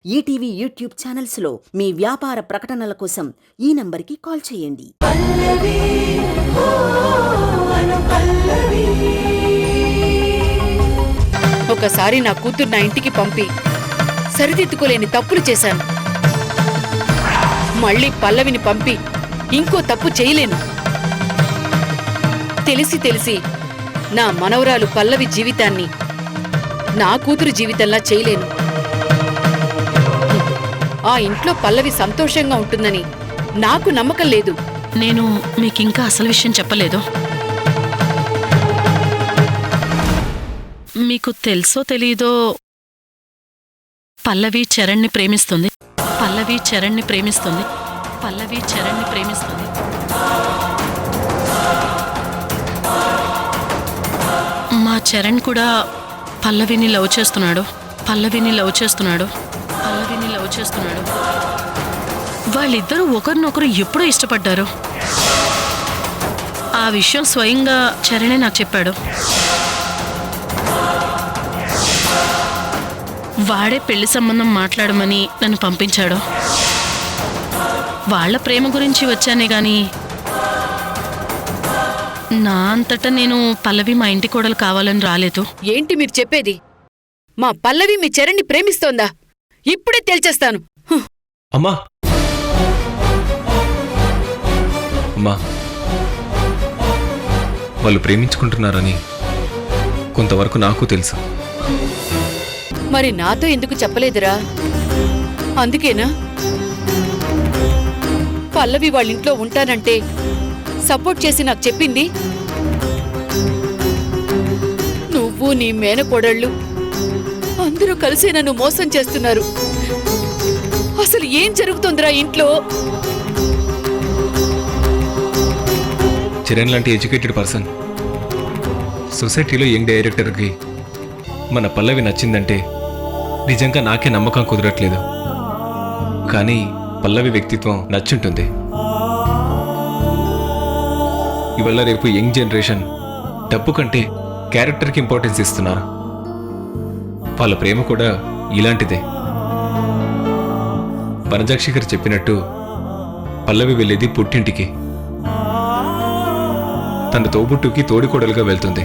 ETV YouTube ఛానల్స్లో మీ వ్యాపార ప్రకటనల కోసం ఈ నంబర్కి కాల్ చేయండి. ఒకసారి నా కూతురు నా ఇంటికి పంపి సరిదిద్దుకోలేని తప్పులు చేశాను. మళ్ళీ పల్లవిని పంపి ఇంకో తప్పు చేయలేను. తెలిసి నా మనవరాలు పల్లవి జీవితాన్ని నా కూతురు జీవితంలా చేయలేను. ఆ ఇంట్లో పల్లవి సంతోషంగా ఉంటుందని నాకు నమ్మకం లేదు. నేను మీకింకా అసలు విషయం చెప్పలేదు. మీకు తెలుసో తెలీదో పల్లవి చరణ్ని ప్రేమిస్తుంది. మా చరణ్ కూడా పల్లవిని లవ్ చేస్తున్నాడు. వాళ్ళిద్దరూ ఒకరినొకరు ఎప్పుడూ ఇష్టపడ్డారు. ఆ విషయం స్వయంగా చరణే నాకు చెప్పాడు. వాడే పెళ్లి సంబంధం మాట్లాడమని నన్ను పంపించాడు. వాళ్ళ ప్రేమ గురించి వచ్చానే గాని నా అంతటా నేను పల్లవి మా ఇంటి కోడలు కావాలని రాలేదు. ఏంటి మీరు చెప్పేది? మా పల్లవి మీ చరణ్ని ప్రేమిస్తోందా? ఇప్పుడే తేల్చేస్తాను. అమ్మా వాళ్ళు ప్రేమించుకుంటున్నారని కొంతవరకు నాకు తెలుసు. మరి నాతో ఎందుకు చెప్పలేదురా? అందుకేనా పల్లవి వాళ్ళింట్లో ఉంటానంటే సపోర్ట్ చేసి నాకు చెప్పింది? నువ్వు నీ మేనకోడళ్ళు అందరూ కలిసి నన్ను మోసం చేస్తున్నారు. అసలు ఏం జరుగుతుందిరా ఇంట్లో? చరణ్ లాంటి ఎడ్యుకేటెడ్ పర్సన్ సొసైటీలో యంగ్ డైరెక్టర్కి మన పల్లవి నచ్చిందంటే నిజంగా నాకే నమ్మకం కుదరట్లేదు. కానీ పల్లవి వ్యక్తిత్వం నచ్చుంటుంది. ఇవాళ రేపు యంగ్ జనరేషన్ డబ్బు కంటే క్యారెక్టర్కి ఇంపార్టెన్స్ ఇస్తున్నారు. వాళ్ళ ప్రేమ కూడా ఇలాంటిదే. వనజాక్షి గారు చెప్పినట్టు పల్లవి వెళ్ళేది పుట్టింటికి. తన తోబుట్టుకి తోడికోడలుగా వెళ్తుంది.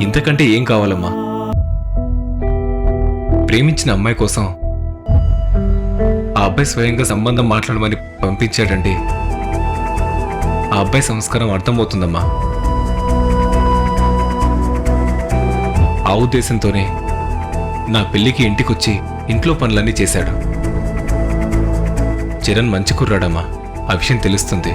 ఇంతకంటే ఏం కావాలమ్మా? ప్రేమించిన అమ్మాయి కోసం ఆ అబ్బాయి స్వయంగా సంబంధం మాట్లాడమని పంపించాడండి. ఆ అబ్బాయి సంస్కారం అర్థమవుతుందమ్మా. ఆ ఉద్దేశంతోనే నా పెళ్లికి ఇంటికొచ్చి ఇంట్లో పనులన్నీ చేశాడు. చరణ్ మంచి కుర్రాడమ్మా, ఆ విషయం తెలుస్తుంది.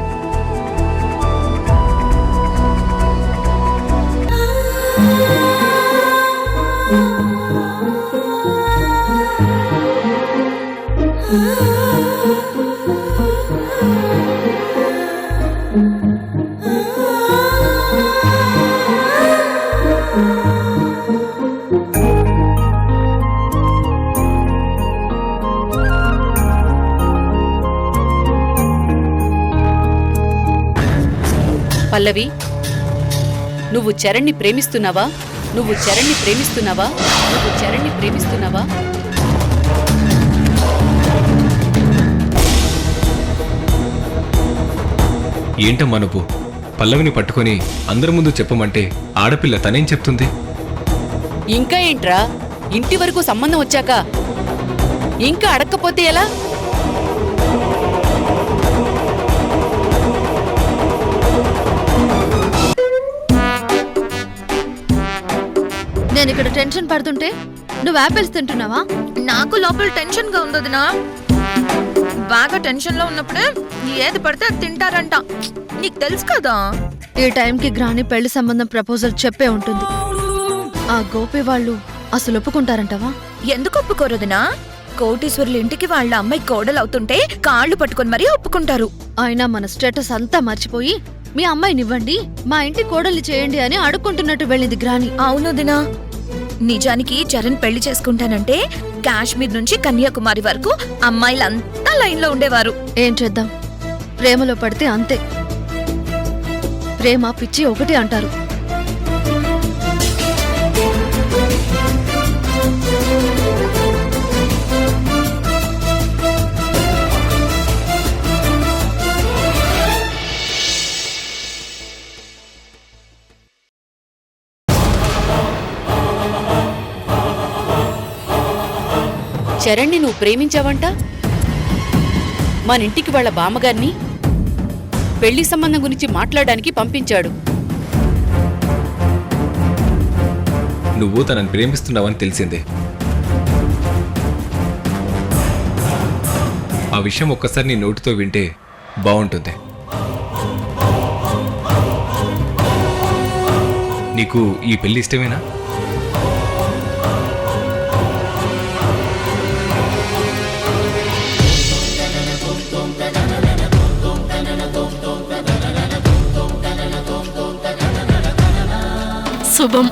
పల్లవి, నువ్వు చరణ్ని ప్రేమిస్తున్నావా? ఏంటమ్మా నువ్వు పల్లవిని పట్టుకొని అందరి ముందు చెప్పమంటే ఆడపిల్ల తనేం చెప్తుంది? ఇంకా ఏంట్రా? ఇంటి వరకు సంబంధం వచ్చాక ఇంకా అడక్కపోతే ఎలా? నేను ఇక్కడ టెన్షన్ పడుతుంటే నువ్వు యాపిల్స్ తింటున్నావా? నాకు లోపల టెన్షన్ గా ఉందదినా. బాగా టెన్షన్ లో ఉన్నప్పుడే ఏది పడితే అది తింటారంట. నీకు తెలుసు కదా. ఈ టైంకి గ్రాని పెళ్లి సంబంధం ప్రపోజల్ చెప్పే ఉంటుంది. ఆ గోపి వాళ్ళు అసలు ఒప్పుకుంటారంటవా? ఎందుకు ఒప్పుకోరదినా? కోటీశ్వరుల ఇంటికి వాళ్ళ అమ్మాయి కోడలవుతుంటే కాళ్ళు పట్టుకొని మరీ ఒప్పుకుంటారు. అయినా మన స్టేటస్ అంతా మర్చిపోయి మీ అమ్మాయినివ్వండి, మా ఇంటి కోడల్ని చేయండి అని అడుక్కుంటున్నట్టు వెళ్ళింది గ్రాని. అవును దినా. నిజానికి చరణ్ పెళ్లి చేసుకుంటానంటే కాశ్మీర్ నుంచి కన్యాకుమారి వరకు అమ్మాయిలంతా లైన్ లో ఉండేవారు. ఏం చేద్దాం, ప్రేమలో పడితే అంతే. ప్రేమ పిచ్చి ఒకటి అంటారు. చరణ్ని నువ్వు ప్రేమించావంట? మనింటికి వాళ్ళ బామ్మగారిని పెళ్లి సంబంధం గురించి మాట్లాడడానికి పంపించాడు. నువ్వు తనని ప్రేమిస్తున్నావని తెలిసిందే. ఆ విషయం ఒక్కసారి నీ నోటితో వింటే బాగుంటుంది. నీకు ఈ పెళ్లి ఇష్టమేనా? శుభం.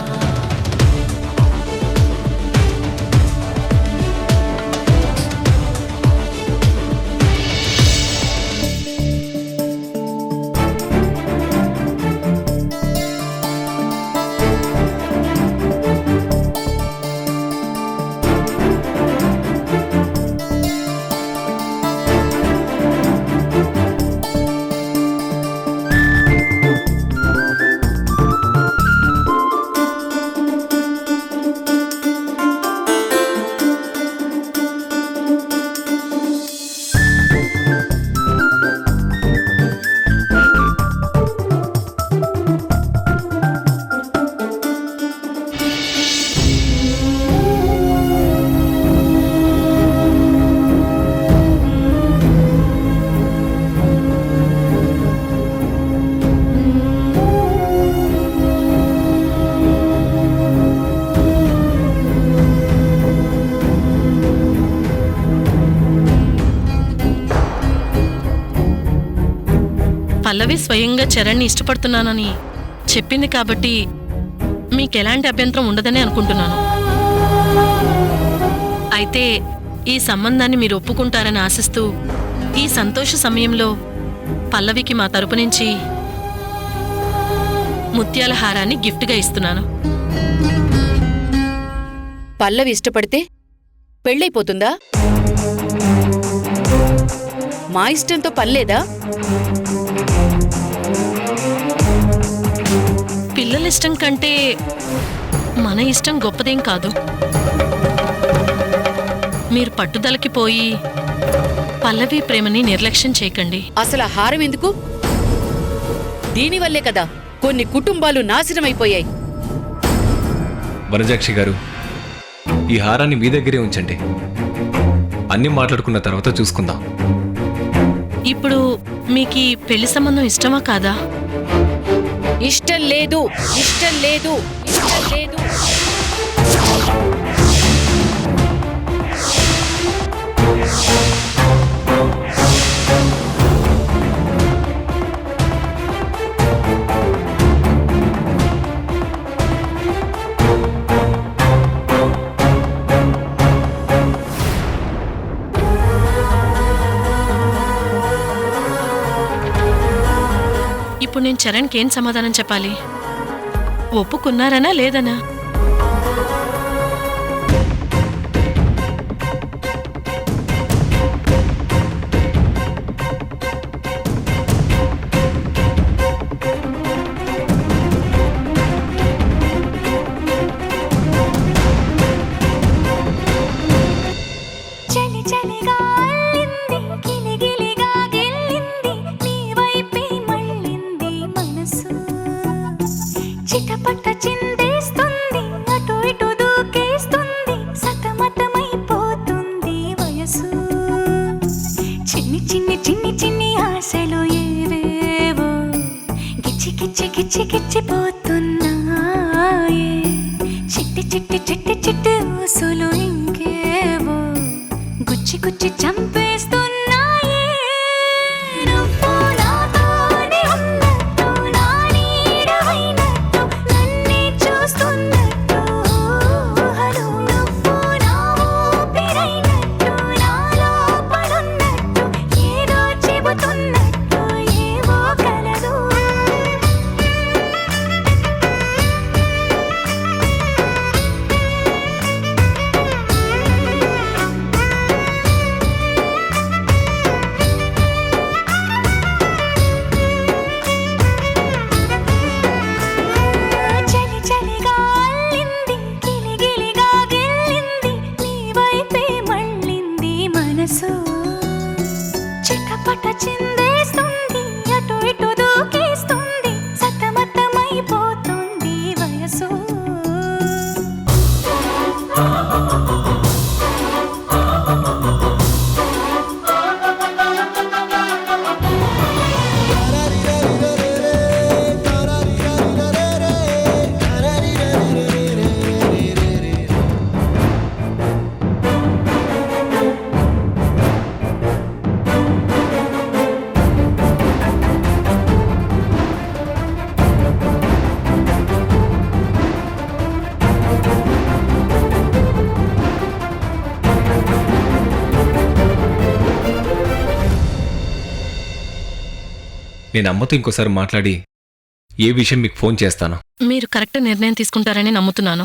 పల్లవి స్వయంగా చరణ్ని ఇష్టపడుతున్నానని చెప్పింది కాబట్టి మీకెలాంటి అభ్యంతరం ఉండదని అనుకుంటున్నాను. అయితే ఈ సంబంధాన్ని మీరు ఒప్పుకుంటారని ఆశిస్తూ ఈ సంతోష సమయంలో పల్లవికి మా తరపు నుంచి ముత్యాల హారాన్ని గిఫ్ట్గా ఇస్తున్నాను. పల్లవి ఇష్టపడితే పెళ్ళైపోతుందా? మా ఇష్టంతో పనిలేదా? పిల్లల ఇష్టం కంటే మన ఇష్టం గొప్పదేం కాదు. మీరు పట్టుదలకి పోయి పల్లవి ప్రేమని నిర్లక్ష్యం చేయకండి. అసలు ఆ హారం ఎందుకు? దీనివల్లే కదా కొన్ని కుటుంబాలు నాశనమైపోయాయి. వనజాక్షి గారు, ఈ హారాన్ని మీ దగ్గరే ఉంచండి. అన్నీ మాట్లాడుకున్న తర్వాత చూసుకుందాం. ఇప్పుడు మీకు పెళ్లి సంబంధం ఇష్టమా కాదా? ఇష్టం లేదు, ఇష్టం లేదు, ఇష్టం లేదు. ఇప్పుడు నేను చరణ్కి ఏం సమాధానం చెప్పాలి? ఒప్పుకున్నారనా లేదనా? చిటపట చిందేస్తుంది, అటు ఇటు దూకేస్తుంది, సతమతమైపోతుంది వయసు. చిన్ని చిన్ని చిన్ని చిన్ని ఆశలు ఏవేవో గిచ్చి గిచ్చి గిచ్చి గిచ్చిపోతున్నాయే. చిట్టి చిట్టి చిట్టి చిట్టి ఊసులు ఇంకేవో గుచ్చి గుచ్చి చంపేస్తున్నాయే. నువ్వు నాతోనే ఉన్నట్టు, నా నీడవైనట్టు, నన్నే చూస్తున్నట్టు ఊహలు. నువ్వు నా ఊపిరైనట్టు, నా లోపలున్నట్టు, ఏదో చెబుతున్నట్టు ఏవో కలదు. చెమట చిందేస్తుంది, అటు ఇటు దూకేస్తుంది, సతమతమైపోతుంది వయసు. నేను అమ్మతో ఇంకోసారి మాట్లాడి ఏ విషయం మీకు ఫోన్ చేస్తాను. మీరు కరెక్ట్ నిర్ణయం తీసుకుంటారని నమ్ముతున్నాను.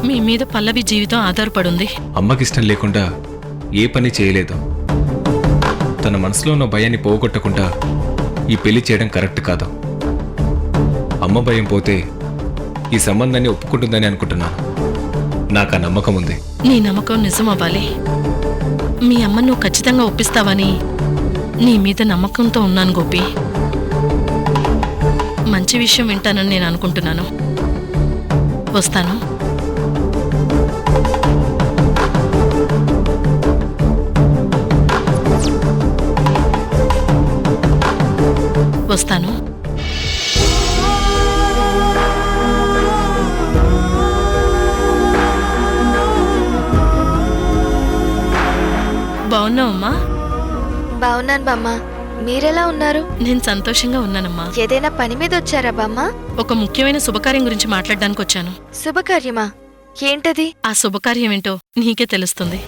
మీ మీద పల్లవి జీవితం ఆధారపడుంది. అమ్మకిష్టం లేకుండా ఏ పని చేయలేదు. తన మనసులో ఉన్న భయాన్ని పోగొట్టకుండా ఈ పెళ్లి చేయడం కరెక్ట్ కాదు. అమ్మ భయం పోతే ఈ సంబంధాన్ని ఒప్పుకుంటుందని అనుకుంటున్నాను. నాకు ఆ నమ్మకం ఉంది. నీ నమ్మకం నిజం అవ్వాలి. మీ అమ్మ నువ్వు ఖచ్చితంగా ఒప్పిస్తావని నీ మీద నమ్మకంతో ఉన్నాను గోపి. మంచి విషయం వింటానని నేను అనుకుంటున్నాను. వస్తాను. వస్తాను. బాగున్నావమ్మా? బాగున్నాను బామ్మ. మీరెలా ఉన్నారు? నేను సంతోషంగా ఉన్నానమ్మా. ఏదైనా పని మీద వచ్చారా బామ్మ? ఒక ముఖ్యమైన శుభకార్యం గురించి మాట్లాడడానికి వచ్చాను. శుభకార్యమా? ఏంటది? ఆ శుభకార్యం ఏంటో నీకే తెలుస్తుంది.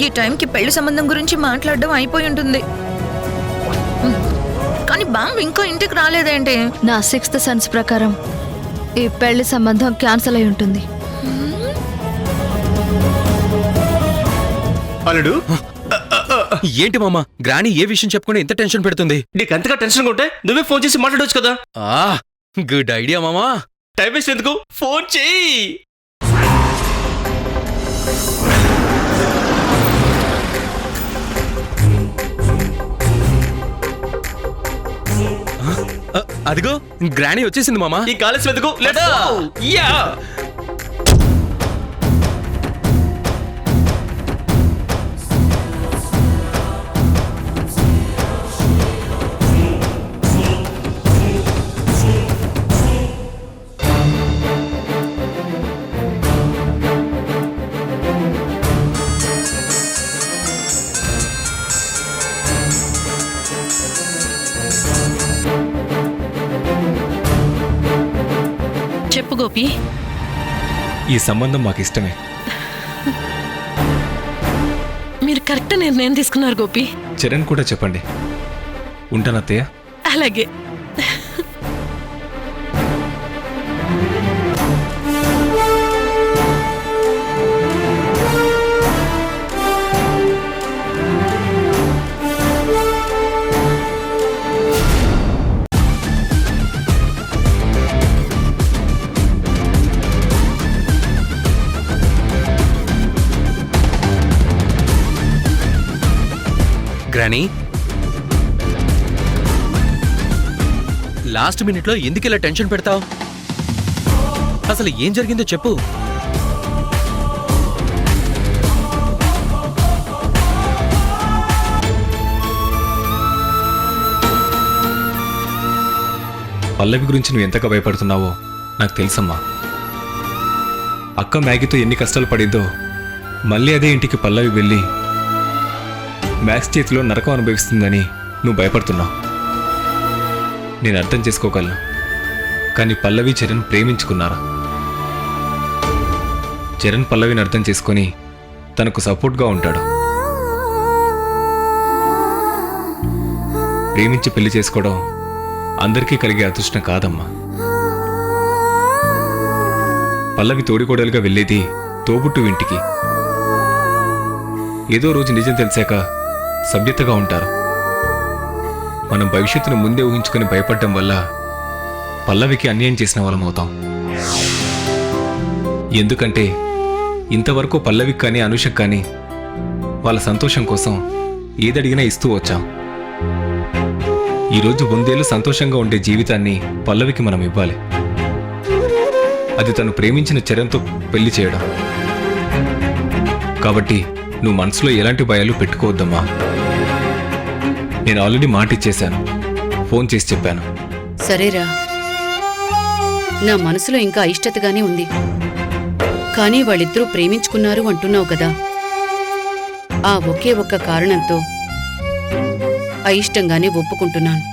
ఈ టైంకి పెళ్లి సంబంధం గురించి మాట్లాడడం అయిపోయి ఉంటుంది. కానీ బాంబు ఇంకా ఇంటికి రాలేదేంటి? నా 6th సెన్స్ ప్రకారం ఈ పెళ్లి సంబంధం క్యాన్సిల్ అయి ఉంటుంది. అల్లుడు, ఏంటి మామ, గ్రాని ఏ విషయం చెప్పుకుని ఎంత టెన్షన్ పెడుతుంది? నీకు అంతగా టెన్షన్ ఉంటే నువ్వే ఫోన్ చేసి మాట్లాడవచ్చు కదా. గుడ్ ఐడియా మామా. టైం వేస్ట్ ఎందుకు, ఫోన్ చేయి. అదిగో గ్రాని వచ్చేసింది మామా. ఈ కాలేజ్ ఎందుకు? లేదా యా చెప్పు గోపి. ఈ సంబంధం మాకు ఇష్టమే. మీరు కరెక్ట్ నిర్ణయం తీసుకున్నారు గోపి. చరణ్ కూడా చెప్పండి. ఉంటానత్తయ్య. అలాగే. గ్రాని, లాస్ట్ మినిట్లో ఎందుకు ఇలా టెన్షన్ పెడతావు? అసలు ఏం జరిగిందో చెప్పు. పల్లవి గురించి నువ్వు ఎంతగా భయపడుతున్నావో నాకు తెలుసమ్మా. అక్క మ్యాగీతో ఎన్ని కష్టాలు పడిందో మళ్ళీ అదే ఇంటికి పల్లవి వెళ్ళి మ్యాక్స్ చేతిలో నరకం అనుభవిస్తుందని నువ్వు భయపడుతున్నావు. నేను అర్థం చేసుకోగలను. కానీ పల్లవి చరణ్ ప్రేమించుకున్నారా? చరణ్ పల్లవిని అర్థం చేసుకొని తనకు సపోర్ట్గా ఉంటాడు. ప్రేమించి పెళ్లి చేసుకోవడం అందరికీ కలిగే అదృష్టం కాదమ్మా. పల్లవి తోడికోడలుగా వెళ్ళేది తోబుట్టు ఇంటికి. ఏదో రోజు నిజం తెలిసాక సభ్యతగా ఉంటారు. మనం భవిష్యత్తును ముందే ఊహించుకొని భయపడడం వల్ల పల్లవికి అన్యాయం చేసిన వాళ్ళం అవుతాం. ఎందుకంటే ఇంతవరకు పల్లవికి కానీ అనుషకు కానీ వాళ్ళ సంతోషం కోసం ఏదడిగినా ఇస్తూ వచ్చాం. ఈరోజు 100 ఏళ్ళు సంతోషంగా ఉండే జీవితాన్ని పల్లవికి మనం ఇవ్వాలి. అది తను ప్రేమించిన చరణ్తో పెళ్లి చేయడం. కాబట్టి నువ్వు మనసులో ఎలాంటి భయాలు పెట్టుకోవద్దమ్మా. నేను ఆల్రెడీ మాట ఇచ్చేశాను, ఫోన్ చేసి చెప్పాను. సరేరా, నా మనసులో ఇంకా అయిష్టతగానే ఉంది. కానీ వాళ్ళిద్దరూ ప్రేమించుకున్నారు అంటున్నావు కదా, ఆ ఒకే ఒక్క కారణంతో అయిష్టంగానే ఒప్పుకుంటున్నాను.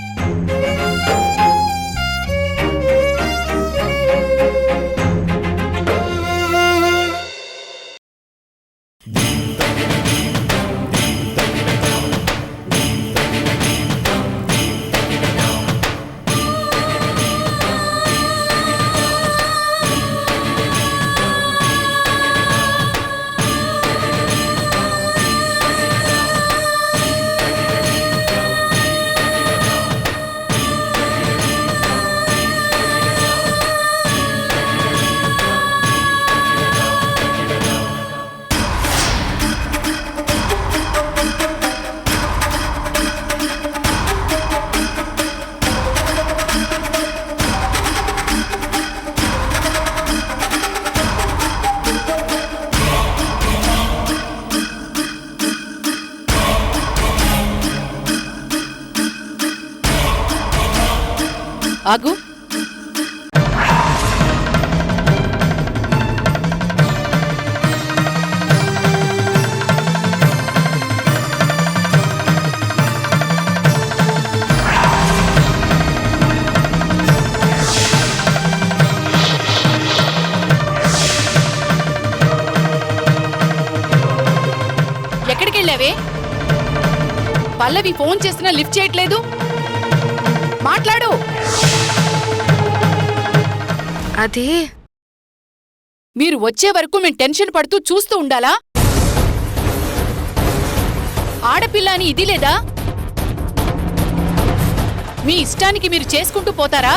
ఆగు. ఎక్కడికెళ్ళావే? పల్లవి ఫోన్ చేసినా లిఫ్ట్ చేయట్లేదు. మాట్లాడు. అదే మీరు వచ్చే వరకు మేము టెన్షన్ పడుతూ చూస్తూ ఉండాలా? ఆడపిల్ల అని ఇది లేదా? మీ ఇష్టానికి మీరు చేసుకుంటూ పోతారా?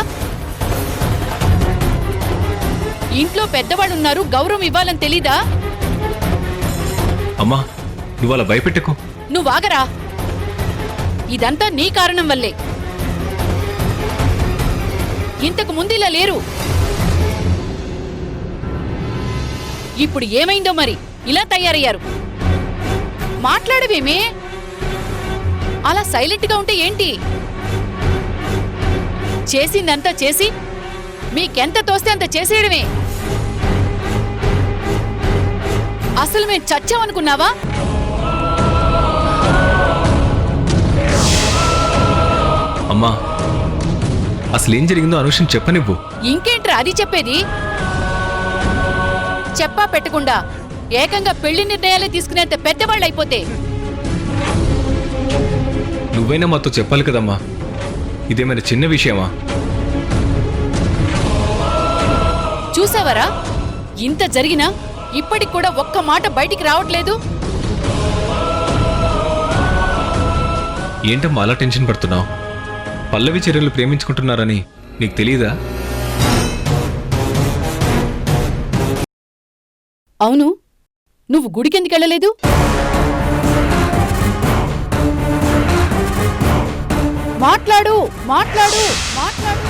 ఇంట్లో పెద్దవాళ్ళున్నారు, గౌరవం ఇవ్వాలని తెలీదా? అమ్మా, నువ్వు అలా భయపెట్టకు. నువ్వాగరా. ఇదంతా నీ కారణం వల్లే. ఇంతకు ముందిలా లేరు. ఇప్పుడు ఏమైందో మరి ఇలా తయారయ్యారు. మాట్లాడవేమే? అలా సైలెంట్గా ఉంటే ఏంటి? చేసిందంతా చేసి మీకెంత తోస్తే అంత చేసేయడమే. అసలు మేము చచ్చామనుకున్నావా? అమ్మా, అసలేం జరిగిందో అనుషని చెప్పనివ్వు. ఇంకేంట్రా అది చెప్పేది? చెప్పా పెట్టకుండా ఏకంగా పెళ్లి నిర్ణయాలే తీసుకునేంత పెద్దవాళ్ళైపోతే నువ్వైనా మాతో చెప్పాలి కదమ్మా. ఇదేమైనా చిన్న విషయమా? చూసావరా, ఇంత జరిగినా ఇప్పటికి కూడా ఒక్క మాట బయటికి రావట్లేదు. ఏంటమ్మా అలా టెన్షన్ పడుతున్నావు? పల్లవి చర్యలు ప్రేమించుకుంటున్నారని నీకు తెలీదా? అవును, నువ్వు గుడికెందుకెళ్ళలేదు? మాట్లాడు మాట్లాడు మాట్లాడు.